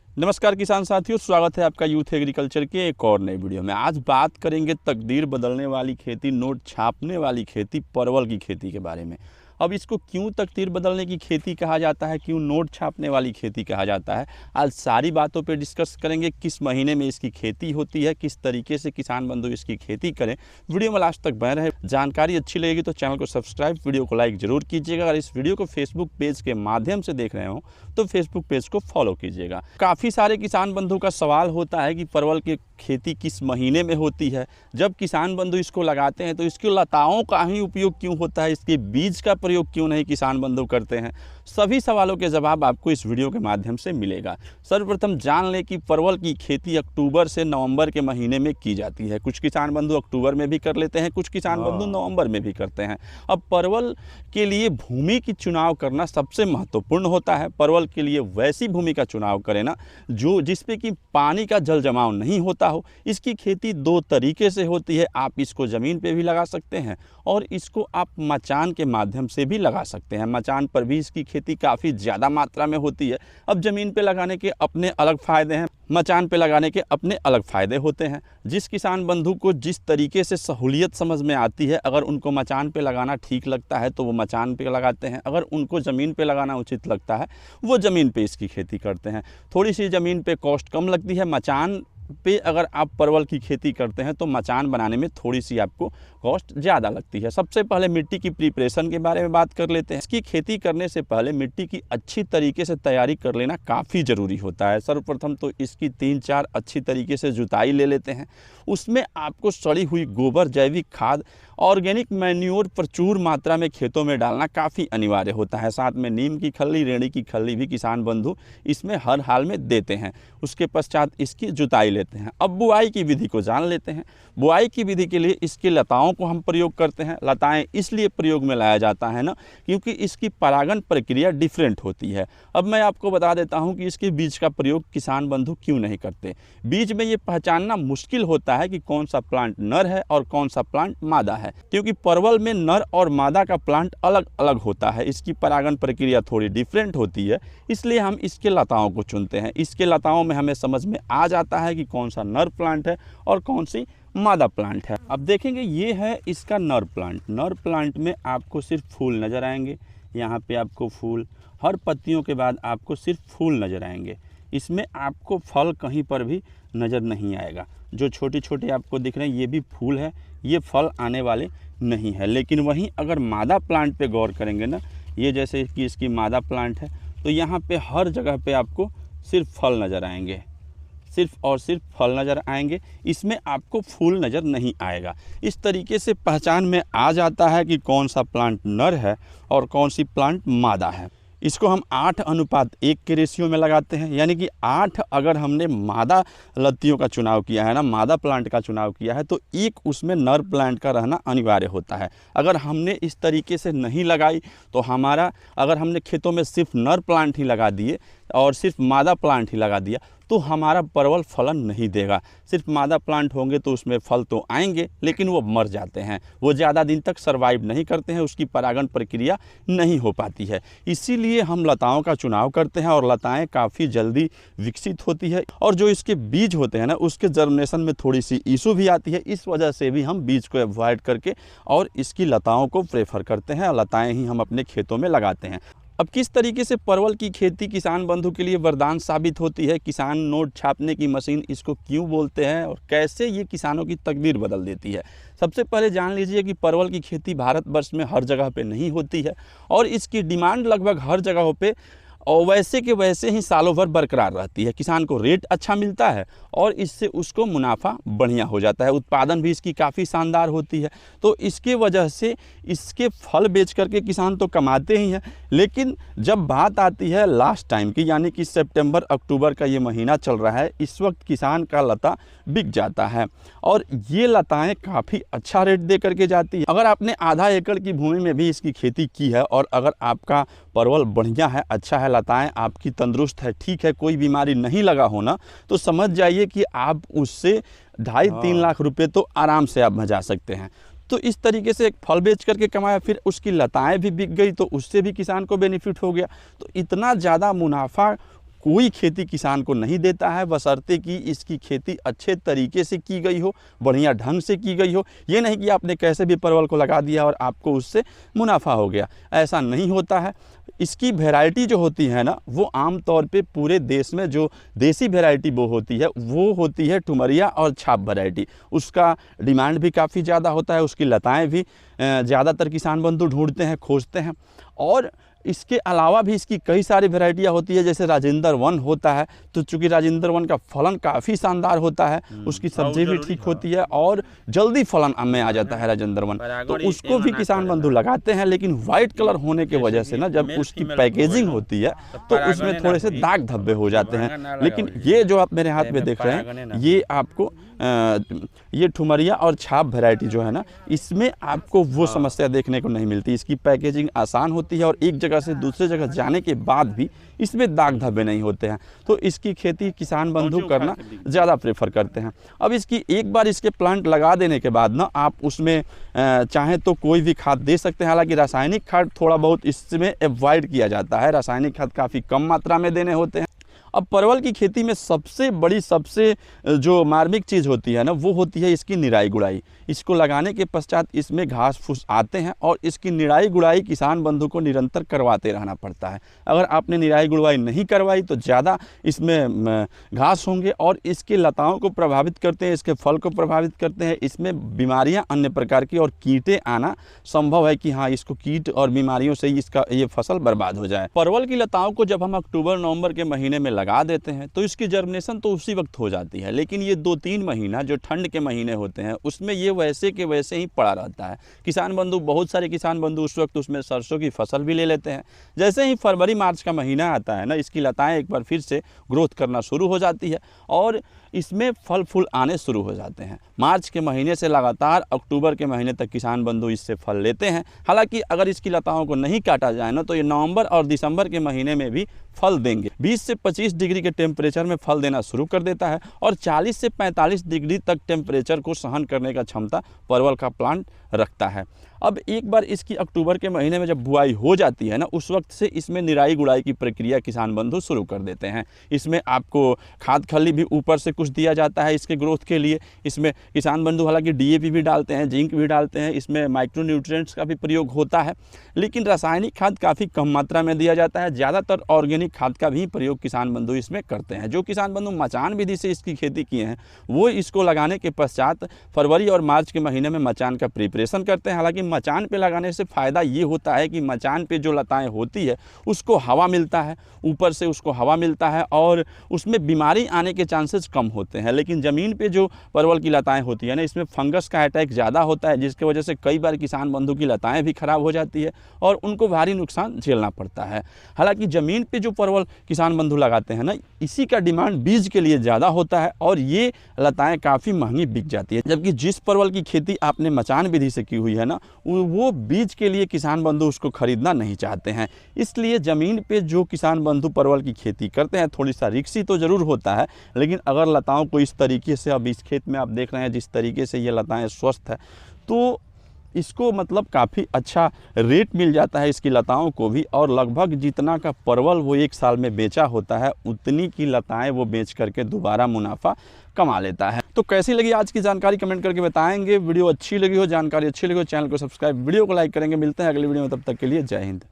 नमस्कार किसान साथियों, स्वागत है आपका यूथ एग्रीकल्चर के एक और नई वीडियो में। आज बात करेंगे तकदीर बदलने वाली खेती, नोट छापने वाली खेती, परवल की खेती के बारे में। अब इसको क्यों तकदीर बदलने की खेती कहा जाता है, क्यों नोट छापने वाली खेती कहा जाता है, आज सारी बातों पे डिस्कस करेंगे। किस महीने में इसकी खेती होती है, किस तरीके से किसान बंधु इसकी खेती करें। वीडियो में लास्ट तक बने रहे। जानकारी अच्छी लगेगी तो चैनल को सब्सक्राइब, वीडियो को लाइक जरूर कीजिएगा। अगर इस वीडियो को फेसबुक पेज के माध्यम से देख रहे हो तो फेसबुक पेज को फॉलो कीजिएगा। काफ़ी सारे किसान बंधु का सवाल होता है कि परवल की खेती किस महीने में होती है। जब किसान बंधु इसको लगाते हैं तो इसकी लताओं का ही उपयोग क्यों होता है, इसके बीज का प्रयोग क्यों नहीं किसान बंधु करते हैं। सभी सवालों के जवाब आपको इस वीडियो के माध्यम से मिलेगा। सर्वप्रथम जान लें कि परवल की खेती अक्टूबर से नवंबर के महीने में की जाती है। कुछ किसान बंधु अक्टूबर में भी कर लेते हैं, कुछ किसान बंधु नवंबर में भी करते हैं। अब परवल के लिए भूमि की चुनाव करना सबसे महत्वपूर्ण होता है। परवल के लिए वैसी भूमि का चुनाव करें ना जिसपे कि पानी का जल जमाव नहीं होता हो। इसकी खेती दो तरीके से होती है। आप इसको ज़मीन पे भी लगा सकते हैं और इसको आप मचान के माध्यम से भी लगा सकते हैं। मचान पर भी इसकी खेती काफ़ी ज़्यादा मात्रा में होती है। अब ज़मीन पे लगाने के अपने अलग फ़ायदे हैं, मचान पे लगाने के अपने अलग फ़ायदे होते हैं। जिस किसान बंधु को जिस तरीके से सहूलियत समझ में आती है, अगर उनको मचान पे लगाना ठीक लगता है तो वो मचान पे लगाते हैं। अगर उनको ज़मीन पे लगाना उचित लगता है वो ज़मीन पे इसकी खेती करते हैं। थोड़ी सी ज़मीन पे कॉस्ट कम लगती है। मचान पे अगर आप परवल की खेती करते हैं तो मचान बनाने में थोड़ी सी आपको कॉस्ट ज़्यादा लगती है। सबसे पहले मिट्टी की प्रिपरेशन के बारे में बात कर लेते हैं। इसकी खेती करने से पहले मिट्टी की अच्छी तरीके से तैयारी कर लेना काफ़ी ज़रूरी होता है। सर्वप्रथम तो इसकी 3-4 अच्छी तरीके से जुताई ले लेते हैं। उसमें आपको सड़ी हुई गोबर, जैविक खाद, ऑर्गेनिक मैन्योर प्रचुर मात्रा में खेतों में डालना काफ़ी अनिवार्य होता है। साथ में नीम की खल्ली, रेड़ी की खल्ली भी किसान बंधु इसमें हर हाल में देते हैं। उसके पश्चात इसकी जुताई लेते हैं। अब बुआई की विधि को जान लेते हैं। बुआई की विधि के लिए इसकी लताओं को हम प्रयोग करते हैं। लताएं इसलिए प्रयोग में लाया जाता है ना क्योंकि इसकी परागण प्रक्रिया डिफरेंट होती है। अब मैं आपको बता देता हूं कि इसके बीज का प्रयोग किसान बंधु क्यों नहीं करते। बीज में ये पहचानना मुश्किल होता है कि कौन सा प्लांट नर है और कौन सा प्लांट मादा है, क्योंकि परवल में नर और मादा का प्लांट अलग अलग होता है। इसकी परागण प्रक्रिया थोड़ी डिफरेंट होती है, इसलिए हम इसके लताओं को चुनते हैं। इसके लताओं में हमें समझ में आ जाता है कि कौन सा नर प्लांट है और कौन सी मादा प्लांट है। अब देखेंगे ये है इसका नर प्लांट। नर प्लांट में आपको सिर्फ फूल नज़र आएंगे। यहाँ पे आपको फूल, हर पत्तियों के बाद आपको सिर्फ फूल नज़र आएंगे। इसमें आपको फल कहीं पर भी नज़र नहीं आएगा। जो छोटे छोटे आपको दिख रहे हैं ये भी फूल है, ये फल आने वाले नहीं है। लेकिन वहीं अगर मादा प्लांट पे गौर करेंगे ना, ये जैसे कि इसकी मादा प्लांट है तो यहाँ पे हर जगह पे आपको सिर्फ फल नज़र आएंगे, सिर्फ और सिर्फ फल नज़र आएंगे। इसमें आपको फूल नज़र नहीं आएगा। इस तरीके से पहचान में आ जाता है कि कौन सा प्लांट नर है और कौन सी प्लांट मादा है। इसको हम 8:1 के रेशियो में लगाते हैं, यानी कि 8 अगर हमने मादा लत्तियों का चुनाव किया है ना, मादा प्लांट का चुनाव किया है तो एक उसमें नर प्लांट का रहना अनिवार्य होता है। अगर हमने इस तरीके से नहीं लगाई तो अगर हमने खेतों में सिर्फ नर प्लांट ही लगा दिए और सिर्फ मादा प्लांट ही लगा दिया तो हमारा परवल फलन नहीं देगा। सिर्फ मादा प्लांट होंगे तो उसमें फल तो आएंगे लेकिन वो मर जाते हैं, वो ज़्यादा दिन तक सर्वाइव नहीं करते हैं, उसकी परागण प्रक्रिया नहीं हो पाती है। इसीलिए हम लताओं का चुनाव करते हैं और लताएं काफ़ी जल्दी विकसित होती है। और जो इसके बीज होते हैं ना, उसके जर्मिनेशन में थोड़ी सी इशू भी आती है। इस वजह से भी हम बीज को अवॉइड करके और इसकी लताओं को प्रेफर करते हैं। लताएँ ही हम अपने खेतों में लगाते हैं। अब किस तरीके से परवल की खेती किसान बंधु के लिए वरदान साबित होती है, किसान नोट छापने की मशीन इसको क्यों बोलते हैं और कैसे ये किसानों की तकदीर बदल देती है। सबसे पहले जान लीजिए कि परवल की खेती भारतवर्ष में हर जगह पे नहीं होती है और इसकी डिमांड लगभग हर जगहों पे और वैसे के वैसे ही सालों भर बरकरार रहती है। किसान को रेट अच्छा मिलता है और इससे उसको मुनाफा बढ़िया हो जाता है। उत्पादन भी इसकी काफ़ी शानदार होती है। तो इसके वजह से इसके फल बेच करके किसान तो कमाते ही हैं, लेकिन जब बात आती है लास्ट टाइम की, यानी कि सितंबर अक्टूबर का ये महीना चल रहा है, इस वक्त किसान का लता बिक जाता है और ये लताएँ काफ़ी अच्छा रेट दे करके जाती है। अगर आपने आधा एकड़ की भूमि में भी इसकी खेती की है और अगर आपका परवल बढ़िया है, अच्छा है, लताएं आपकी तंदुरुस्त है, ठीक है, कोई बीमारी नहीं लगा होना, तो समझ जाइए कि आप उससे 2.5-3 लाख रुपए तो आराम से आप बचा सकते हैं। तो इस तरीके से एक फल बेच करके कमाया, फिर उसकी लताएं भी बिक गई तो उससे भी किसान को बेनिफिट हो गया। तो इतना ज़्यादा मुनाफा कोई खेती किसान को नहीं देता है, बशर्ते कि इसकी खेती अच्छे तरीके से की गई हो, बढ़िया ढंग से की गई हो। ये नहीं कि आपने कैसे भी परवल को लगा दिया और आपको उससे मुनाफा हो गया, ऐसा नहीं होता है। इसकी वैरायटी जो होती है ना, वो आम तौर पे पूरे देश में जो देसी वैरायटी वो होती है, वो होती है ठुमरिया और छाप वैरायटी। उसका डिमांड भी काफ़ी ज़्यादा होता है, उसकी लताएँ भी ज़्यादातर किसान बंधु ढूंढते हैं, खोजते हैं। और इसके अलावा भी इसकी कई सारी वैरायटियाँ होती है, जैसे राजेंद्र वन होता है। तो चूँकि राजेंद्र वन का फलन काफ़ी शानदार होता है, उसकी सब्जी भी ठीक होती है और जल्दी फलन में आ जाता है राजेंद्र वन, तो उसको भी किसान बंधु लगाते हैं। लेकिन वाइट कलर होने की वजह से ना, जब उसकी पैकेजिंग होती है तो उसमें थोड़े से दाग धब्बे हो जाते हैं। लेकिन ये जो आप मेरे हाथ में देख रहे हैं, ये आपको ये ठुमरिया और छाप वैरायटी जो है ना, इसमें आपको वो समस्या देखने को नहीं मिलती। इसकी पैकेजिंग आसान होती है और एक जगह से दूसरे जगह जाने के बाद भी इसमें दाग धब्बे नहीं होते हैं, तो इसकी खेती किसान बंधु करना ज़्यादा प्रेफर करते हैं। अब इसकी एक बार इसके प्लांट लगा देने के बाद ना, आप उसमें चाहें तो कोई भी खाद दे सकते हैं। हालांकि रासायनिक खाद थोड़ा बहुत इसमें अवॉइड किया जाता है, रासायनिक खाद काफ़ी कम मात्रा में देने होते हैं। अब परवल की खेती में सबसे बड़ी, सबसे जो मार्मिक चीज़ होती है ना, वो होती है इसकी निराई गुड़ाई। इसको लगाने के पश्चात इसमें घास फूस आते हैं और इसकी निराई गुड़ाई किसान बंधु को निरंतर करवाते रहना पड़ता है। अगर आपने निराई गुड़ाई नहीं करवाई तो ज़्यादा इसमें घास होंगे और इसके लताओं को प्रभावित करते हैं, इसके फल को प्रभावित करते हैं। इसमें बीमारियां अन्य प्रकार की और कीटे आना संभव है कि हाँ, इसको कीट और बीमारियों से इसका ये फसल बर्बाद हो जाए। परवल की लताओं को जब हम अक्टूबर नवंबर के महीने में लगा देते हैं तो इसकी जर्मिनेशन तो उसी वक्त हो जाती है। लेकिन ये 2-3 महीना जो ठंड के महीने होते हैं, उसमें ये वैसे के वैसे ही पड़ा रहता है। किसान बंधु, बहुत सारे किसान बंधु उस वक्त उसमें सरसों की फसल भी ले लेते हैं। जैसे ही फरवरी मार्च का महीना आता है ना, इसकी लताएं एक बार फिर से ग्रोथ करना शुरू हो जाती है और इसमें फल फूल आने शुरू हो जाते हैं। मार्च के महीने से लगातार अक्टूबर के महीने तक किसान बंधु इससे फल लेते हैं। हालांकि अगर इसकी लताओं को नहीं काटा जाए ना, तो ये नवंबर और दिसंबर के महीने में भी फल देंगे। 20 से 25 डिग्री के टेम्परेचर में फल देना शुरू कर देता है और 40 से 45 डिग्री तक टेम्परेचर को सहन करने का क्षमता परवल का प्लांट रखता है। अब एक बार इसकी अक्टूबर के महीने में जब बुआई हो जाती है ना, उस वक्त से इसमें निराई गुड़ाई की प्रक्रिया किसान बंधु शुरू कर देते हैं। इसमें आपको खाद खली भी ऊपर से कुछ दिया जाता है इसके ग्रोथ के लिए। इसमें किसान बंधु हालांकि DAP भी डालते हैं, जिंक भी डालते हैं, इसमें माइक्रो न्यूट्रिएंट्स का भी प्रयोग होता है। लेकिन रासायनिक खाद काफ़ी कम मात्रा में दिया जाता है। ज़्यादातर ऑर्गेनिक खाद का भी प्रयोग किसान बंधु इसमें करते हैं। जो किसान बंधु मचान विधि से इसकी खेती किए हैं, वो इसको लगाने के पश्चात फरवरी और मार्च के महीने में मचान का प्रिपरेशन करते हैं। हालांकि मचान पे लगाने से फ़ायदा ये होता है कि मचान पे जो लताएं होती है उसको हवा मिलता है, ऊपर से उसको हवा मिलता है और उसमें बीमारी आने के चांसेस कम होते हैं। लेकिन ज़मीन पे जो परवल की लताएं होती है ना, इसमें फंगस का अटैक ज़्यादा होता है, जिसकी वजह से कई बार किसान बंधु की लताएं भी खराब हो जाती है और उनको भारी नुकसान झेलना पड़ता है। हालांकि ज़मीन पे जो परवल किसान बंधु लगाते हैं ना, इसी का डिमांड बीज के लिए ज़्यादा होता है और ये लताएँ काफ़ी महंगी बिक जाती है। जबकि जिस परवल की खेती आपने मचान विधि से की हुई है ना, वो बीज के लिए किसान बंधु उसको खरीदना नहीं चाहते हैं। इसलिए ज़मीन पे जो किसान बंधु परवल की खेती करते हैं, थोड़ी सा रिस्की तो ज़रूर होता है। लेकिन अगर लताओं को इस तरीके से, अब इस खेत में आप देख रहे हैं जिस तरीके से ये लताएं स्वस्थ है, तो इसको मतलब काफ़ी अच्छा रेट मिल जाता है इसकी लताओं को भी। और लगभग जितना का परवल वो एक साल में बेचा होता है, उतनी की लताएं वो बेच करके दोबारा मुनाफा कमा लेता है। तो कैसी लगी आज की जानकारी कमेंट करके बताएंगे। वीडियो अच्छी लगी हो, जानकारी अच्छी लगी हो, चैनल को सब्सक्राइब, वीडियो को लाइक करेंगे। मिलते हैं अगली वीडियो में, तब तक के लिए जय हिंद।